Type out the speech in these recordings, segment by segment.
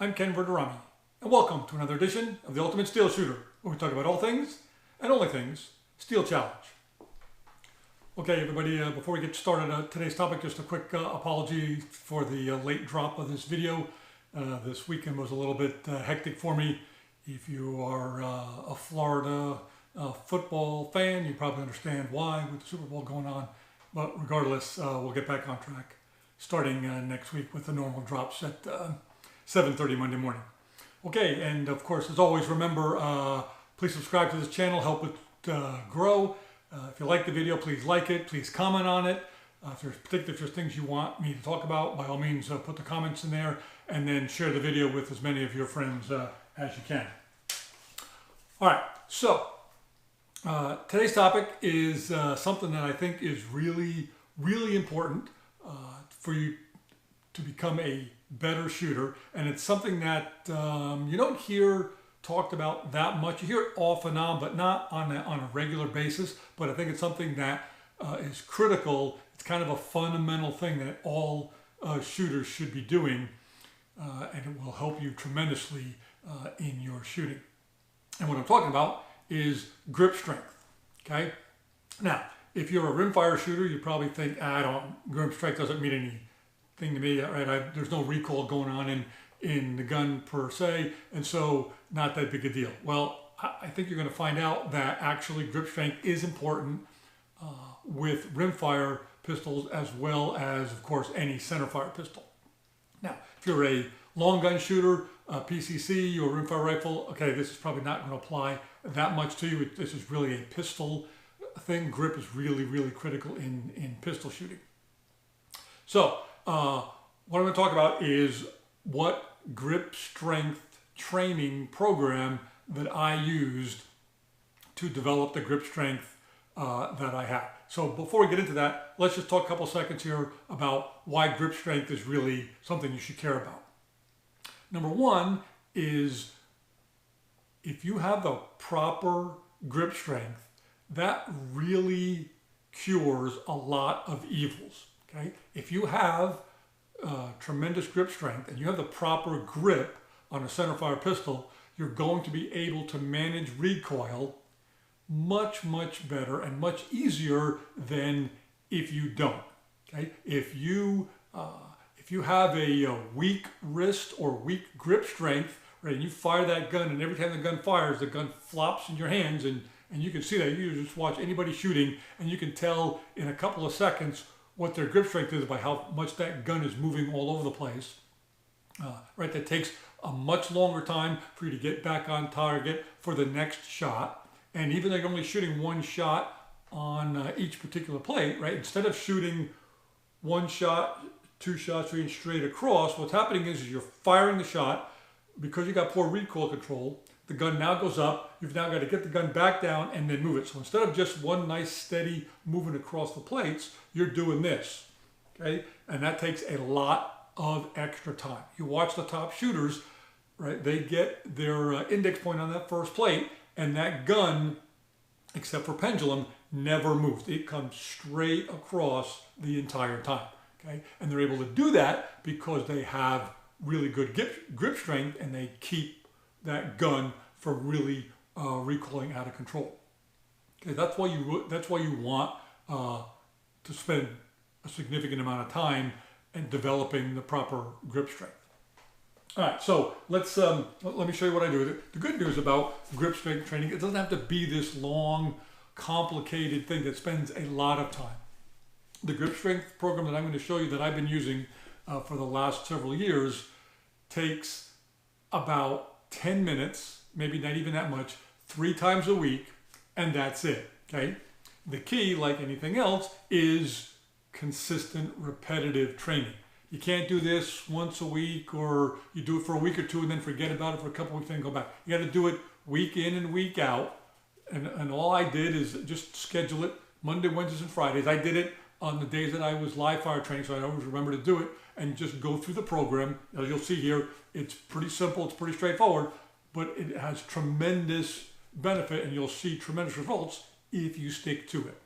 I'm Ken Verderami, and welcome to another edition of the Ultimate Steel Shooter, where we talk about all things and only things Steel Challenge. Okay, everybody, before we get started, today's topic, just a quick apology for the late drop of this video. This weekend was a little bit hectic for me. If you are a Florida football fan, you probably understand why with the Super Bowl going on. But regardless, we'll get back on track starting next week with the normal drops at 7:30 Monday morning. Okay, and of course, as always, remember, please subscribe to this channel, help it grow. If you like the video, please like it, please comment on it. If there's things you want me to talk about, by all means, put the comments in there, and then share the video with as many of your friends as you can. All right, so today's topic is something that I think is really, really important for you to become a better shooter, and it's something that you don't hear talked about that much. You hear it off and on, but not on a regular basis. But I think it's something that is critical. It's kind of a fundamental thing that all shooters should be doing, and it will help you tremendously in your shooting. And what I'm talking about is grip strength. Okay. Now, if you're a rimfire shooter, you probably think, grip strength doesn't mean anything to me, right? There's no recoil going on in the gun per se, and so not that big a deal. Well, I think you're going to find out that actually grip strength is important with rimfire pistols, as well as, of course, any centerfire pistol. Now, if you're a long gun shooter, a PCC or rimfire rifle, okay, this is probably not going to apply that much to you. This is really a pistol thing. Grip is really, really critical in pistol shooting. So, what I'm going to talk about is what grip strength training program that I used to develop the grip strength that I have. So before we get into that, let's just talk a couple seconds here about why grip strength is really something you should care about. Number one is, if you have the proper grip strength, that really cures a lot of evils. Okay? If you have tremendous grip strength and you have the proper grip on a centerfire pistol, you're going to be able to manage recoil much, much better and much easier than if you don't. Okay? If you have a weak wrist or weak grip strength, right, and you fire that gun, and every time the gun fires, the gun flops in your hands, and you can see that. You just watch anybody shooting, and you can tell in a couple of seconds what their grip strength is by how much that gun is moving all over the place. Right, that takes a much longer time for you to get back on target for the next shot. And even though you're only shooting one shot on each particular plate, right, instead of shooting one shot, two shots, shooting straight across, what's happening is you're firing the shot. Because you got poor recoil control, the gun now goes up. You've now got to get the gun back down and then move it. So instead of just one nice steady movement across the plates, you're doing this, okay? And that takes a lot of extra time. You watch the top shooters, right? They get their index point on that first plate, and that gun, except for pendulum, never moves. It comes straight across the entire time, okay? And they're able to do that because they have really good grip strength, and they keep that gun from really recoiling out of control. Okay, that's why you want to spend a significant amount of time in developing the proper grip strength. All right, so let me show you what I do. The good news about grip strength training, it doesn't have to be this long, complicated thing that spends a lot of time. The grip strength program that I'm going to show you that I've been using for the last several years takes about 10 minutes, maybe not even that much, 3 times a week, and that's it, okay? The key, like anything else, is consistent, repetitive training. You can't do this once a week, or you do it for a week or two and then forget about it for a couple of weeks and go back. You got to do it week in and week out, and all I did is just schedule it Monday, Wednesdays, and Fridays. I did it on the days that I was live fire training, so I always remember to do it, and just go through the program. As you'll see here, it's pretty simple, it's pretty straightforward, but it has tremendous benefit, and you'll see tremendous results if you stick to it.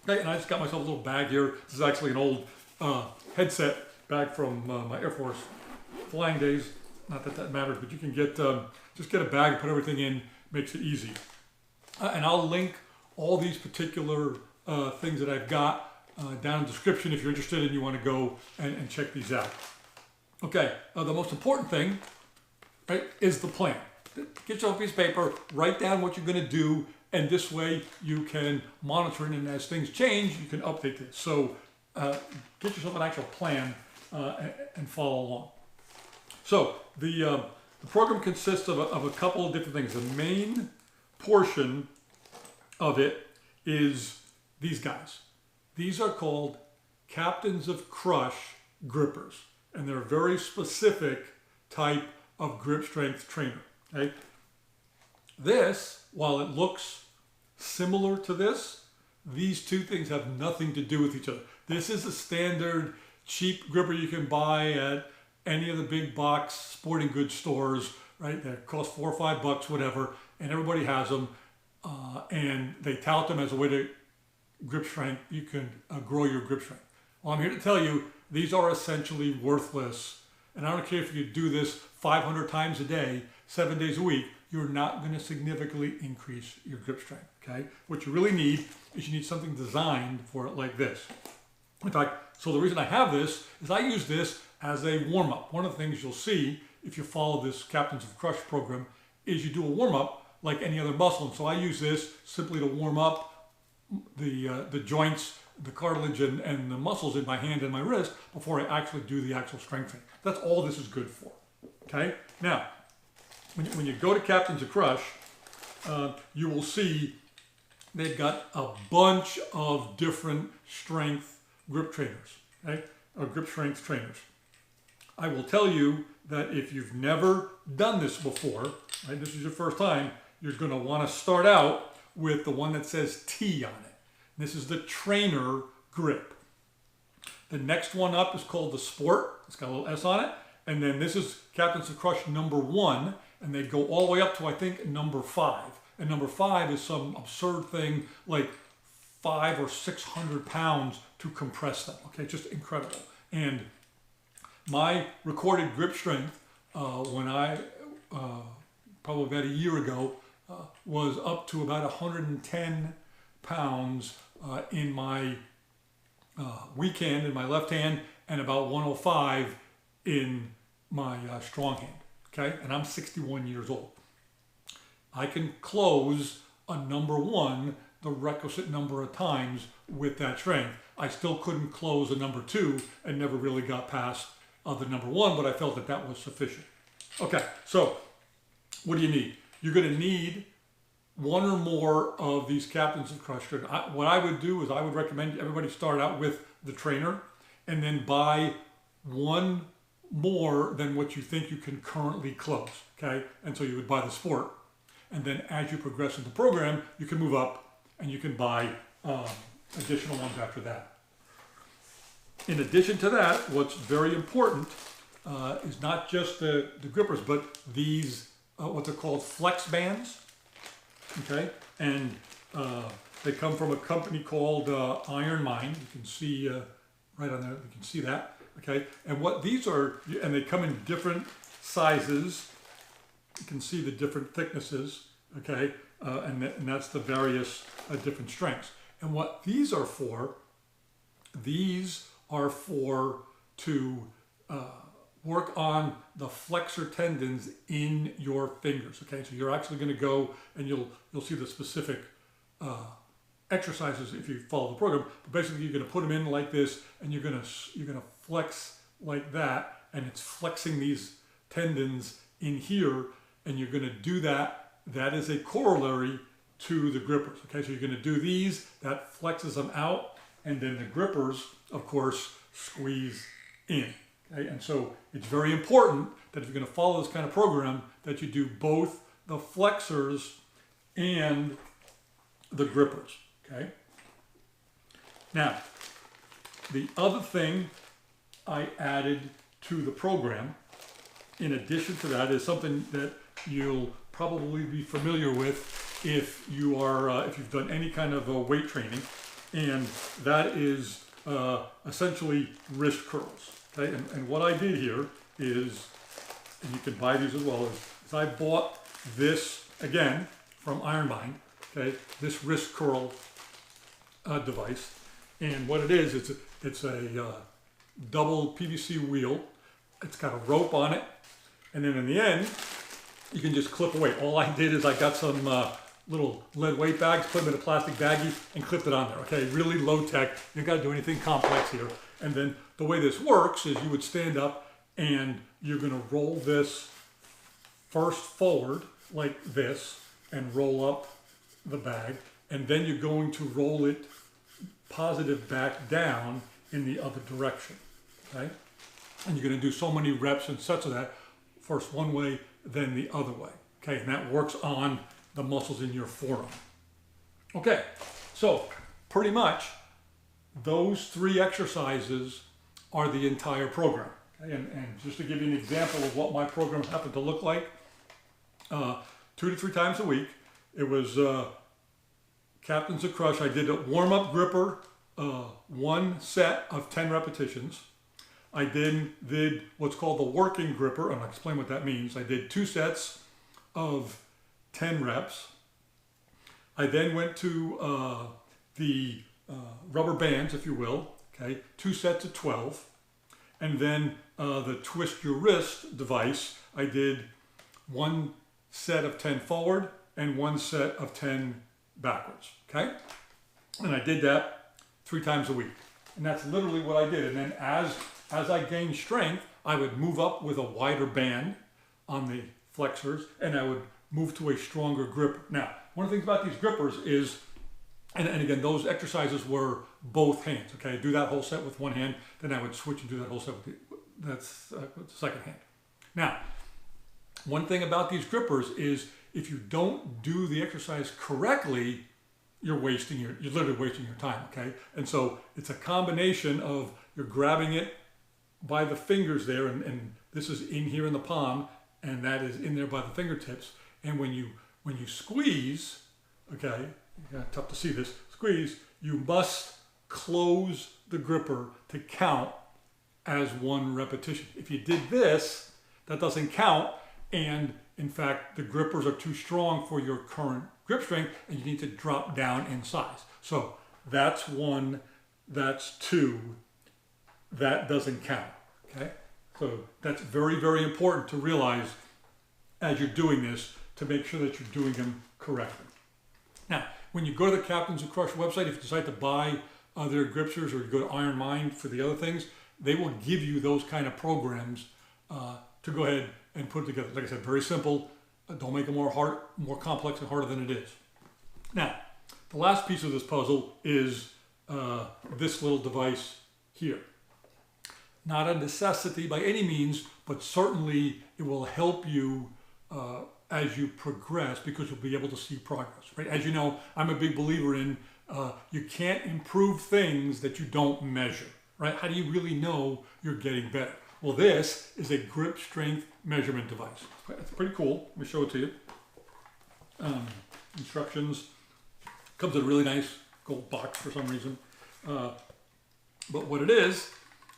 Okay, and I just got myself a little bag here. This is actually an old headset bag from my Air Force flying days. not that that matters, but you can get, just get a bag, put everything in, makes it easy. And I'll link all these particular things that I've got down in the description if you're interested and you want to go and check these out. Okay, the most important thing, right, is the plan. Get yourself a piece of paper, write down what you're going to do, and this way you can monitor it, and as things change, you can update this. So get yourself an actual plan and follow along. So the program consists of a couple of different things. The main portion of it is these guys. These are called Captains of Crush grippers, and they're a very specific type of grip strength trainer. Okay? This, while it looks similar to this, these two things have nothing to do with each other. This is a standard cheap gripper you can buy at any of the big box sporting goods stores, right? That cost $4 or $5, whatever, and everybody has them, and they tout them as a way to grip strength. You can grow your grip strength. Well, I'm here to tell you these are essentially worthless, and I don't care if you do this 500 times a day, 7 days a week, you're not going to significantly increase your grip strength, okay? What you really need is you need something designed for it like this. In fact, so the reason I have this is I use this as a warm-up. One of the things you'll see if you follow this Captains of Crush program is you do a warm-up like any other muscle. And so I use this simply to warm up the joints, the cartilage, and the muscles in my hand and my wrist before I actually do the actual strength training. That's all this is good for, okay? Now, when you go to Captains of Crush, you will see they've got a bunch of different strength grip trainers, okay? Or grip strength trainers. I will tell you that if you've never done this before, right, this is your first time, you're going to want to start out with the one that says T on it. This is the trainer grip. The next one up is called the Sport. It's got a little S on it. And then this is Captains of Crush number 1. And they go all the way up to, I think, number 5. And number 5 is some absurd thing like 500 or 600 pounds to compress them. Okay, just incredible. And my recorded grip strength when I, probably about a year ago, was up to about 110 pounds in my weak hand, in my left hand, and about 105 in my strong hand. Okay, and I'm 61 years old. I can close a number 1 the requisite number of times with that strength. I still couldn't close a number 2 and never really got past the number 1, but I felt that that was sufficient. Okay, so what do you need? You're going to need 1 or more of these Captains of Crush. What I would do is I would recommend everybody start out with the trainer and then buy 1 more than what you think you can currently close, okay? And so you would buy the Sport. And then as you progress in the program, you can move up and you can buy additional ones after that. In addition to that, what's very important is not just the grippers, but these, what they're called flex bands, okay? And they come from a company called Iron Mind. You can see right on there, you can see that. Okay, and what these are, and they come in different sizes. You can see the different thicknesses, okay, and that's the various different strengths. And what these are for to work on the flexor tendons in your fingers. Okay, so you're actually going to go and you'll see the specific exercises if you follow the program. But basically, you're going to put them in like this, and you're going to flex like that, and it's flexing these tendons in here, and you're going to do that. That is a corollary to the grippers. Okay, so you're going to do these, that flexes them out, and then the grippers, of course, squeeze in. Okay, and so it's very important that if you're going to follow this kind of program, that you do both the flexors and the grippers. Okay. Now, the other thing I added to the program, in addition to that, is something that you'll probably be familiar with if you are, if you've done any kind of weight training, and that is essentially wrist curls. Okay, and what I did here is and you can buy these as well, is I bought this, again, from Iron Mind, okay, this wrist curl device. And what it is, it's a double PVC wheel. It's got a rope on it. And then in the end, you can just clip away. All I did is I got some little lead weight bags, put them in a plastic baggie, and clipped it on there. Okay, really low tech. You don't got to do anything complex here. And then the way this works is you would stand up and you're going to roll this first forward like this and roll up the bag. And then you're going to roll it positive back down in the other direction. Okay? And you're going to do so many reps and sets of that, first one way, then the other way. Okay, and that works on the muscles in your forearm. Okay, so pretty much those 3 exercises are the entire program. Okay? And just to give you an example of what my program happened to look like, 2 to 3 times a week, it was Captains of Crush. I did a warm-up gripper, 1 set of 10 repetitions. I then did what's called the working gripper, and I'll explain what that means. I did 2 sets of 10 reps. I then went to the rubber bands, if you will, okay, 2 sets of 12. And then the twist your wrist device, I did 1 set of 10 forward and 1 set of 10 backwards, okay? And I did that 3 times a week. And that's literally what I did. And then as I gained strength, I would move up with a wider band on the flexors, and I would move to a stronger gripper. Now, one of the things about these grippers is, and again, those exercises were both hands, okay? I'd do that whole set with one hand, then I would switch and do that whole set with the second hand. Now, one thing about these grippers is if you don't do the exercise correctly, you're literally wasting your time, okay? And so it's a combination of you're grabbing it by the fingers there, and this is in here in the palm, and that is in there by the fingertips. And when you squeeze, okay, tough to see this, squeeze, you must close the gripper to count as 1 repetition. If you did this, that doesn't count, and in fact, the grippers are too strong for your current grip strength, and you need to drop down in size. So that's 1, that's 2, that doesn't count, okay? So that's very, very important to realize as you're doing this, to make sure that you're doing them correctly. Now, when you go to the Captains of Crush website, if you decide to buy their gripsters, or you go to Iron Mind for the other things, they will give you those kind of programs to go ahead and put together. Like I said, very simple. Don't make it more complex and harder than it is. Now, the last piece of this puzzle is this little device here. Not a necessity by any means, but certainly it will help you as you progress, because you'll be able to see progress, right? As you know, I'm a big believer in you can't improve things that you don't measure, right? How do you really know you're getting better? Well, this is a grip strength measurement device. It's pretty cool. Let me show it to you. Instructions. Comes in a really nice gold box for some reason. But what it is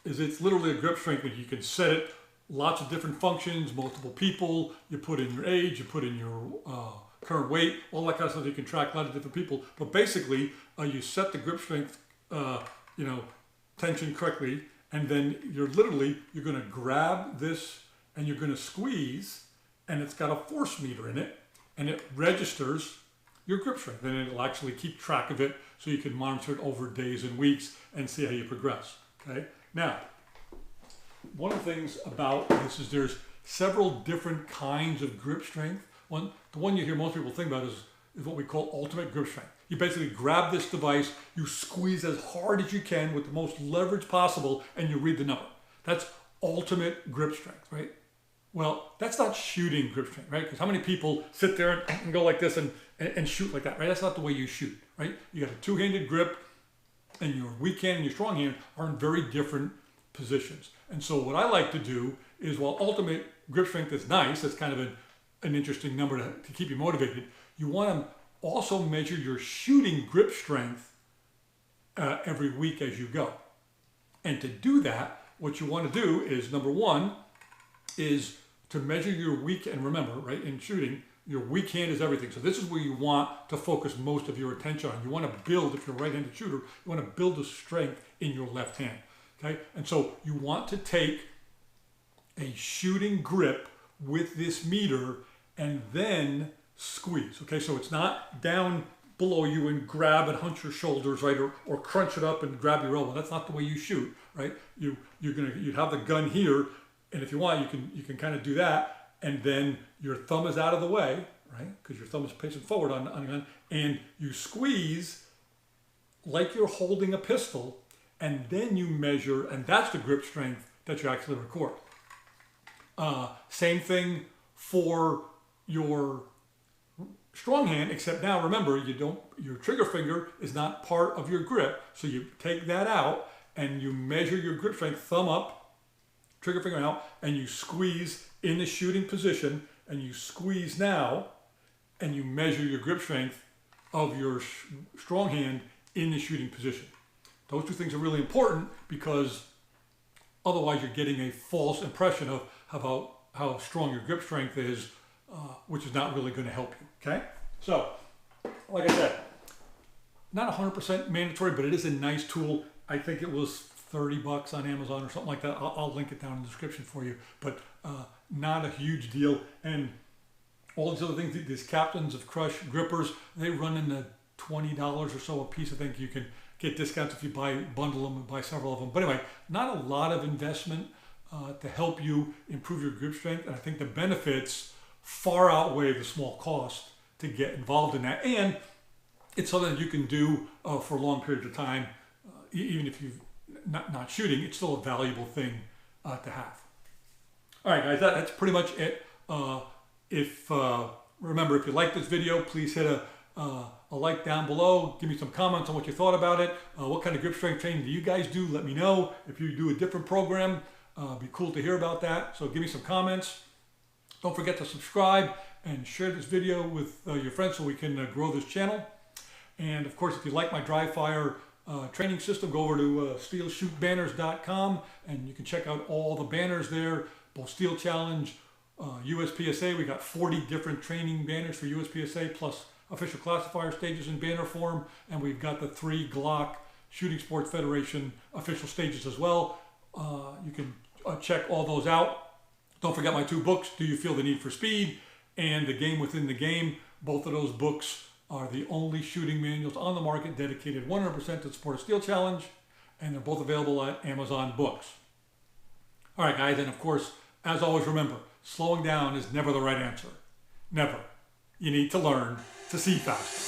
it's literally a grip strength that you can set it, lots of different functions, multiple people, you put in your age, you put in your current weight, all that kind of stuff. You can track a lot of different people. But basically, you set the grip strength, tension correctly, and then you're going to grab this and you're going to squeeze, and it's got a force meter in it, and it registers your grip strength, and it'll actually keep track of it so you can monitor it over days and weeks and see how you progress, okay? Now, one of the things about this is there's several different kinds of grip strength. The one you hear most people think about is what we call ultimate grip strength. You basically grab this device, you squeeze as hard as you can with the most leverage possible, and you read the number. That's ultimate grip strength, right? Well, that's not shooting grip strength, right? Because how many people sit there and go like this and shoot like that, right? That's not the way you shoot, right? You got a two-handed grip, and your weak hand and your strong hand are in very different positions. And so what I like to do is, while ultimate grip strength is nice, it's kind of an interesting number to keep you motivated, you want to also measure your shooting grip strength every week as you go. And to do that, what you want to do is, number one, is to measure your weak, and remember, right, in shooting, your weak hand is everything. So this is where you want to focus most of your attention on. You want to build, if you're a right-handed shooter, you want to build the strength in your left hand. Okay, and so you want to take a shooting grip with this meter and then squeeze. Okay, so it's not down below you and grab and hunch your shoulders, right, or crunch it up and grab your elbow. That's not the way you shoot, right? You'd have the gun here, and if you want, you can kind of do that, and then your thumb is out of the way, right? Because your thumb is facing forward on the gun, and you squeeze like you're holding a pistol, and then you measure, and that's the grip strength that you actually record. Same thing for your strong hand, except now remember, your trigger finger is not part of your grip, so you take that out and you measure your grip strength, thumb up, trigger finger out, and you squeeze in the shooting position, and you squeeze now, and you measure your grip strength of your strong hand in the shooting position. Those two things are really important because otherwise you're getting a false impression of how strong your grip strength is, which is not really going to help you, okay? So, like I said, not 100% mandatory, but it is a nice tool. I think it was $30 on Amazon or something like that. I'll link it down in the description for you, but not a huge deal. And all these other things, these Captains of Crush grippers, they run in the $20 or so a piece. I think you can get discounts if you bundle them and buy several of them. But anyway, not a lot of investment to help you improve your grip strength. And I think the benefits far outweigh the small cost to get involved in that. And it's something that you can do for a long period of time. Even if you're not shooting, it's still a valuable thing to have. All right, guys, that's pretty much it. Remember, if you like this video, please hit a like down below. Give me some comments on what you thought about it. What kind of grip strength training do you guys do? Let me know. If you do a different program, it'd be cool to hear about that. So give me some comments. Don't forget to subscribe and share this video with your friends so we can grow this channel. And of course, if you like my dry fire training system, go over to steelshootbanners.com and you can check out all the banners there, both Steel Challenge, USPSA. We got 40 different training banners for USPSA plus official classifier stages in banner form, and we've got the 3 Glock Shooting Sports Federation official stages as well. You can check all those out. Don't forget my 2 books, Do You Feel the Need for Speed and The Game Within the Game. Both of those books are the only shooting manuals on the market dedicated 100% to support a Steel Challenge, and they're both available at Amazon Books. All right, guys, and of course, as always, remember, slowing down is never the right answer. Never. You need to learn to see faster.